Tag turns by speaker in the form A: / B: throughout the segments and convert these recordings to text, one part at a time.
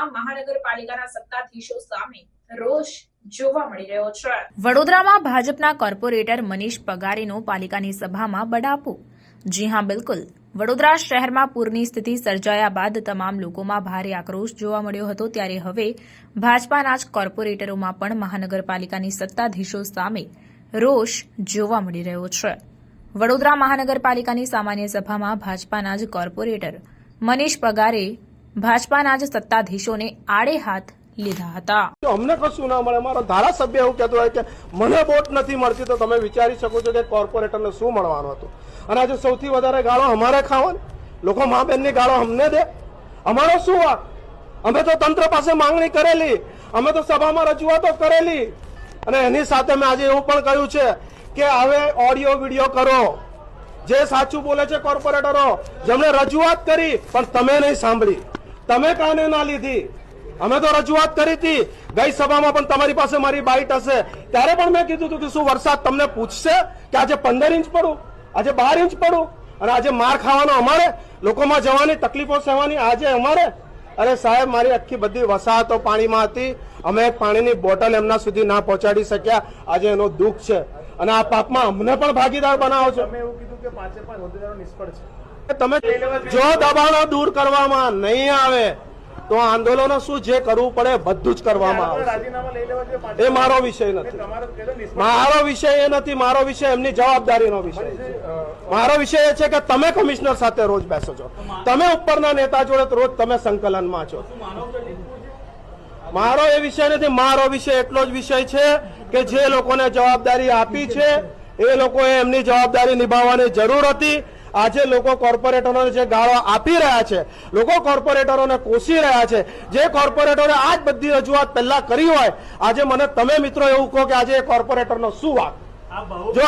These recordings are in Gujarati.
A: વડોદરામાં મહાનગરપાલિકાના સત્તાધીશો સામે રોષ જોવા મળી રહ્યો છે।
B: વડોદરામાં ભાજપના કોર્પોરેટર મનીષ પગારેનો પાલિકાની સભામાં બડાપો। જી હા, બિલકુલ। વડોદરા શહેરમાં પૂરની સ્થિતિ સર્જાયા બાદ તમામ લોકોમાં ભારે આક્રોશ જોવા મળ્યો હતો, ત્યારે હવે ભાજપાના જ કોર્પોરેટરોમાં પણ મહાનગરપાલિકાની સત્તાધીશો સામે રોષ જોવા મળી રહ્યો છે। વડોદરા મહાનગરપાલિકાની સામાન્ય સભામાં ભાજપાના જ કોર્પોરેટર મનીષ પગારે ભાજપાના જ સત્તાધીશોને આડે હાથ લીધા હતા।
C: અમને કશું ના મળે। મારો ધારાસભ્ય એવું કહેતો હોય કે મને વોટ નથી મળતી, તો તમે વિચારી શકો છો કે કોર્પોરેટરને શું મળવાનું હતું। અને આજે સૌથી વધારે ગાળો અમારે ખાવાની, લોકો મા બહેનની ગાળો અમને દે, અમારો શું વાંક? અમે તો તંત્ર પાસે માંગણી કરેલી, અમે તો સભામાં રજૂઆતો કરેલી, અને એની સાથે મેં આજે એવું પણ કહ્યું છે કે હવે ઓડિયો વિડીયો કરો, જે સાચું બોલે છે કોર્પોરેટરો, જેમણે રજૂઆત કરી પણ તમે નહીં સાંભળી, તમે કાને ના લીધી। અમે તો રજૂઆત કરી હતી, ગઈ સભામાં પણ તમારી પાસે મારી બાઇટ હશે, ત્યારે પણ મેં કીધું હતું કે શું વરસાદ તમને પૂછશે કે આજે 15 ઇંચ પડું, આજે 12 ઇંચ પડું, અને આજે માર ખાવાનો અમારે, લોકોમાં જવાની તકલીફો સહેવાની આજે અમારે? અરે સાહેબ, મારી આખી બધી વસાહતો પાણીમાં હતી, અમે પાણીની બોટલ એમના સુધી ના પહોંચાડી શક્યા, આજે એનો દુઃખ છે, અને આ પાપમાં અમને પણ ભાગીદાર બનાવો છો।
D: તમે એવું કીધું કે 5 હોદ્દેદારો નિષ્ફળ છે।
C: તમે જો દબાણો દૂર કરવામાં નહીં આવે તો આંદોલનો શું જે કરવું પડે બધું જ કરવામાં આવશે।
D: રાજીનામા લઈ લેવા જોઈએ।
C: એ મારો વિષય નથી, મારો વિષય એ નથી, મારો વિષય એમની જવાબદારીનો વિષય છે। મારો વિષય એ છે કે તમે કમિશનર સાથે રોજ બેસો છો, તમે ઉપરના નેતા જોડે રોજ તમે સંકલનમાં છો। મારો એ વિષય નથી, મારો વિષય એટલો જ વિષય છે કે જે લોકોને જવાબદારી આપી છે એ લોકોએ એમની જવાબદારી નિભાવવાની જરૂર હતી। આજે લોકો કોર્પોરેટરોને જે ગાળો આપી રહ્યા છે, લોકો કોર્પોરેટરોને કોસી રહ્યા છે, જે કોર્પોરેટરોને આજ બધી રજૂઆત પહેલા કરી હોય, આજે મને તમે મિત્રો એવું કહો કે આજે એ કોર્પોરેટરનો શું વાંક? જો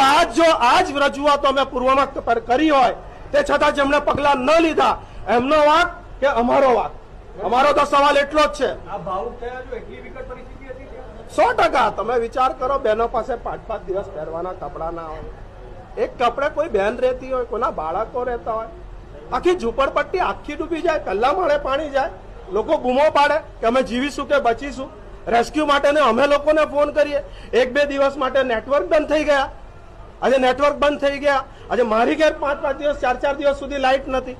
C: આજ રજૂઆતો અમે પૂર્વમાં કરી હોય તે છતાં જેમણે પગલા ન લીધા એમનો વાંક કે અમારો વાંક? અમારો તો સવાલ એટલો જ છે। 100%। તમે વિચાર કરો, બહેનો પાસે 5-5 દિવસ પહેરવાના કપડા ના હોય, એક કપડે કોઈ બહેન રહેતી હોય, કોના બાળકો રહેતા હોય, આખી ઝૂંપડપટ્ટી આખી ડૂબી જાય, પહેલા માળે પાણી જાય, લોકો બૂમો પાડે કે અમે જીવીશું કે બચીશું। રેસ્ક્યુ માટે અમે લોકોને ફોન કરીએ, 1-2 દિવસ માટે નેટવર્ક બંધ થઈ ગયા। આજે નેટવર્ક બંધ થઈ ગયા, આજે મારી ઘેર 5-5 દિવસ 4-4 દિવસ સુધી લાઇટ નથી।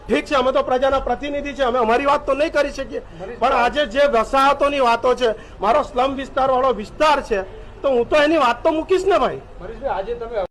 C: ઠીક છે, અમે તો પ્રજાના પ્રતિનિધિ છે, અમે અમારી વાત તો નહીં કરી શકીએ, પણ આજે જે વસાહતોની વાતો છે, મારો સ્લમ વિસ્તાર વાળો વિસ્તાર છે, તો હું તો એની વાત તો મૂકીશ ને ભાઈ।
D: આજે તમે